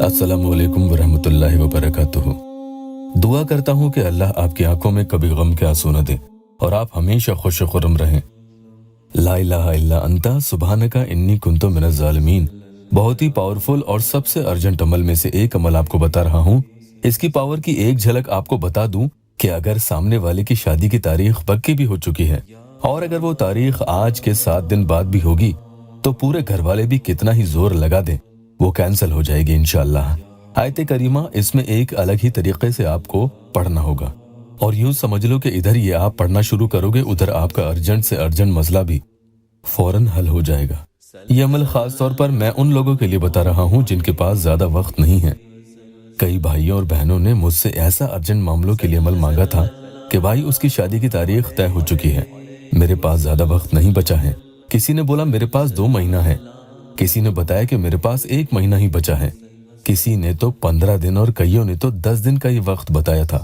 अस्सलामु अलैकुम वरहमतुल्लाहि वबरकातुहू। दुआ करता हूँ कि अल्लाह आपकी आंखों में कभी गम के आंसू न दे और आप हमेशा खुश खुर्रम रहें। ला इलाहा इल्ला अंता सुब्हानका इन्नी कुन्तु मिनज़ ज़ालिमीन बहुत ही पावरफुल और सबसे अर्जेंट अमल में से एक अमल आपको बता रहा हूँ। इसकी पावर की एक झलक आपको बता दूं कि अगर सामने वाले की शादी की तारीख पक्की भी हो चुकी है और अगर वो तारीख आज के 7 दिन बाद भी होगी तो पूरे घर वाले भी कितना ही जोर लगा दें वो कैंसिल हो जाएगी इंशाअल्लाह। आयत करीमा इसमें एक अलग ही तरीके से आपको पढ़ना होगा और यूं समझ लो कि इधर ये आप पढ़ना शुरू करोगे उधर आपका अर्जेंट से अर्जेंट मसला भी फौरन हल हो जाएगा। ये अमल खास तौर पर मैं उन लोगों के लिए बता रहा हूँ जिनके पास ज्यादा वक्त नहीं है। कई भाइयों और बहनों ने मुझसे ऐसा अर्जेंट मामलों के लिए अमल मांगा था कि भाई उसकी शादी की तारीख तय हो चुकी है, मेरे पास ज्यादा वक्त नहीं बचा है। किसी ने बोला मेरे पास 2 महीना है, किसी ने बताया कि मेरे पास 1 महीना ही बचा है, किसी ने तो 15 दिन और कईयों ने तो 10 दिन का ही वक्त बताया था।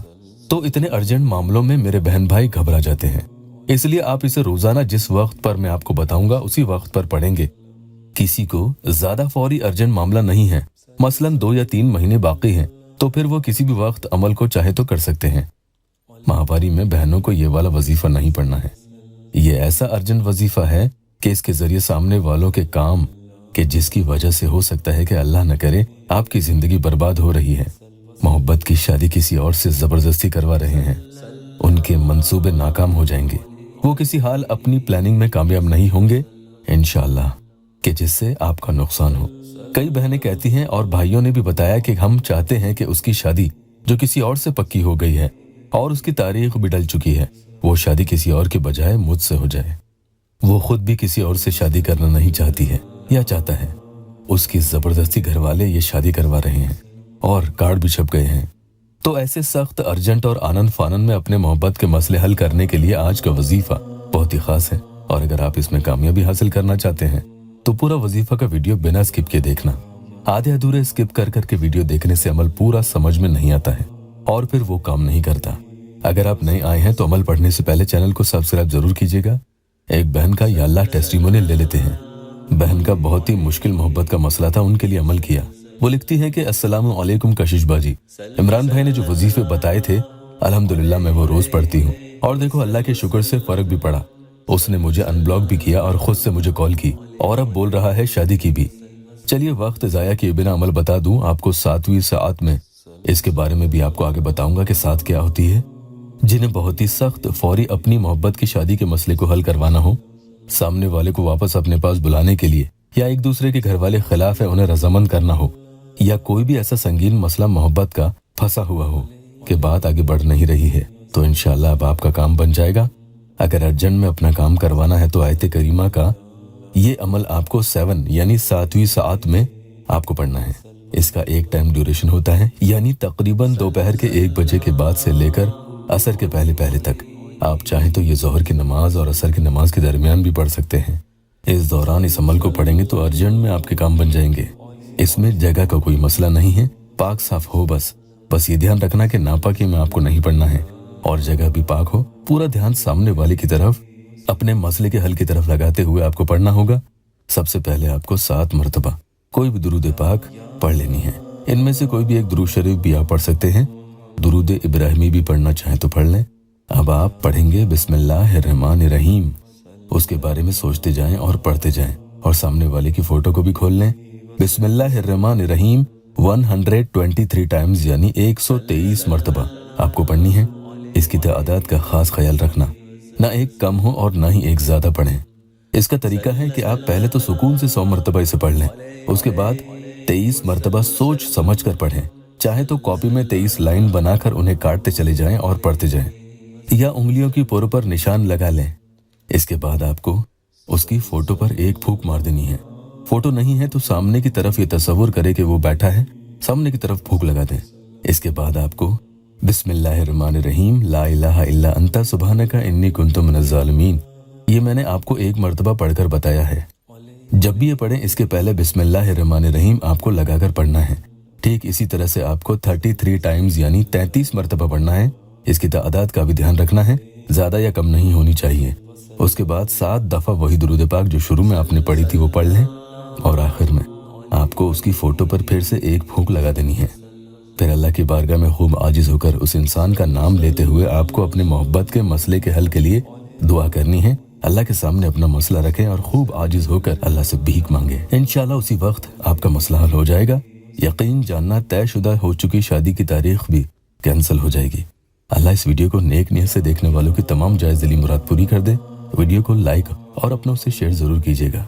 तो इतने अर्जेंट मामलों में मेरे बहन भाई घबरा जाते हैं, इसलिए आप इसे रोजाना जिस वक्त पर मैं आपको बताऊंगा उसी वक्त पर पढ़ेंगे। किसी को ज्यादा फौरी अर्जेंट मामला नहीं है, मसलन 2 या 3 महीने बाकी हैं, तो फिर वो किसी भी वक्त अमल को चाहे तो कर सकते हैं। माहवारी में बहनों को ये वाला वजीफा नहीं पढ़ना है। ये ऐसा अर्जेंट वजीफा है कि इसके जरिए सामने वालों के काम कि जिसकी वजह से हो सकता है कि अल्लाह न करे आपकी जिंदगी बर्बाद हो रही है, मोहब्बत की शादी किसी और से जबरदस्ती करवा रहे हैं, उनके मंसूबे नाकाम हो जाएंगे, वो किसी हाल अपनी प्लानिंग में कामयाब नहीं होंगे इंशाअल्लाह, कि जिससे आपका नुकसान हो। कई बहनें कहती हैं और भाइयों ने भी बताया कि हम चाहते हैं कि उसकी शादी जो किसी और से पक्की हो गई है और उसकी तारीख भी डल चुकी है वो शादी किसी और के बजाय मुझसे हो जाए। वो खुद भी किसी और से शादी करना नहीं चाहती है या चाहता है, उसकी जबरदस्ती घर वाले ये शादी करवा रहे हैं और कार्ड भी छप गए हैं। तो ऐसे सख्त अर्जेंट और आनन फानन में अपने मोहब्बत के मसले हल करने के लिए आज का वजीफा बहुत ही खास है और अगर आप इसमें कामयाबी हासिल करना चाहते हैं तो पूरा वजीफा का वीडियो बिना स्किप के देखना। आधे अधूरे स्किप कर करके वीडियो देखने से अमल पूरा समझ में नहीं आता है और फिर वो काम नहीं करता। अगर आप नए आए हैं तो अमल पढ़ने से पहले चैनल को सब्सक्राइब जरूर कीजिएगा। एक बहन का या अल्लाह टेस्टिमोनियल ले लेते हैं। बहन का बहुत ही मुश्किल मोहब्बत का मसला था, उनके लिए अमल किया। वो लिखती है कि अस्सलामु अलैकुम कशिश बाजी, इमरान भाई ने जो वजीफे बताए थे अल्हम्दुलिल्लाह मैं वो रोज पढ़ती हूँ और देखो अल्लाह के शुक्र से फर्क भी पड़ा। उसने मुझे अनब्लॉक भी किया और खुद से मुझे कॉल की और अब बोल रहा है शादी की भी। चलिए वक्त जाया किए बिना अमल बता दूं आपको 7वीं सात में। इसके बारे में भी आपको आगे बताऊंगा कि साथ क्या होती है। जिन्हें बहुत ही सख्त फौरी अपनी मोहब्बत की शादी के मसले को हल करवाना हो, सामने वाले को वापस अपने पास बुलाने के लिए या एक दूसरे के घर वाले खिलाफ है उन्हें रजामंद करना हो या कोई भी ऐसा संगीन मसला मोहब्बत का फंसा हुआ हो कि बात आगे बढ़ नहीं रही है, तो इंशाअल्लाह अब आपका काम बन जाएगा। अगर अर्जेंट में अपना काम करवाना है तो आयत करीमा का ये अमल आपको 7 यानी 7वीं सात में आपको पढ़ना है। इसका एक टाइम ड्यूरेशन होता है यानी तकरीबन दोपहर के 1 बजे के बाद से लेकर असर के पहले पहले तक। आप चाहें तो ये जोहर की नमाज और असर की नमाज के दरमियान भी पढ़ सकते हैं। इस दौरान इस अमल को पढ़ेंगे तो अर्जेंट में आपके काम बन जाएंगे। इसमें जगह का कोई मसला नहीं है, पाक साफ हो बस ये ध्यान रखना कि नापाकी में आपको नहीं पढ़ना है और जगह भी पाक हो। पूरा ध्यान सामने वाले की तरफ अपने मसले के हल की तरफ लगाते हुए आपको पढ़ना होगा। सबसे पहले आपको 7 मरतबा कोई भी दुरूद पाक पढ़ लेनी है। इनमें से कोई भी एक दुरूद शरीफ भी आप पढ़ सकते हैं, दुरूद इब्राहिमी भी पढ़ना चाहें तो पढ़ लें। अब आप पढ़ेंगे बिस्मिल्लाहिर्रहमानिर्रहीम, उसके बारे में सोचते जाएं और पढ़ते जाएं और सामने वाले की फोटो को भी खोल लें। बिस्मिल्लाहिर्रहमानिर्रहीम 123 टाइम्स यानी 123 मरतबा आपको पढ़नी है। इसकी तादाद का खास ख्याल रखना, ना एक कम हो और ना ही एक ज्यादा पढ़ें। इसका तरीका है कि आप पहले तो सुकून से 100 मरतबा इसे पढ़ लें, उसके बाद 23 मरतबा सोच समझ कर पढ़ें। चाहे तो कॉपी में 23 लाइन बनाकर उन्हें काटते चले जाएं और पढ़ते जाएं या उंगलियों की पोरों पर निशान लगा लें। इसके बाद आपको उसकी फोटो पर एक फूंक मार देनी है। फोटो नहीं है तो सामने की तरफ ये तस्वुर करे कि वो बैठा है, सामने की तरफ फूंक लगा दें। इसके बाद आपको बिस्मिल्लाहिर्रहमानिर्रहीम ला इलाहा इल्ला अंता सुब्हानका इन्नी कुन्तु मिनज़ ज़ालिमीन ये मैंने आपको 1 मरतबा पढ़कर बताया है। जब भी ये पढ़ें इसके पहले बिस्मिल्लाहिर्रहमानिर्रहीम आपको लगाकर पढ़ना है। ठीक इसी तरह से आपको 33 टाइम्स यानी 33 मरतबा पढ़ना है। इसकी तादाद का भी ध्यान रखना है, ज्यादा या कम नहीं होनी चाहिए। उसके बाद 7 दफा वही दुरूद पाक जो शुरू में आपने पढ़ी थी वो पढ़ लें और आखिर में आपको उसकी फ़ोटो पर फिर से एक फूंक लगा देनी है। फिर अल्लाह की बारगाह में खूब आजिज़ होकर उस इंसान का नाम लेते हुए आपको अपने मोहब्बत के मसले के हल के लिए दुआ करनी है। अल्लाह के सामने अपना मसला रखें और खूब आजिज़ होकर अल्लाह से भीख मांगे। इंशाअल्लाह उसी वक्त आपका मसला हल हो जाएगा। यकीन जानना, तयशुदा हो चुकी शादी की तारीख भी कैंसिल हो जाएगी। अल्लाह इस वीडियो को नेक नीयत से देखने वालों की तमाम जायज़ दिली मुराद पूरी कर दे। वीडियो को लाइक और अपनों से शेयर ज़रूर कीजिएगा।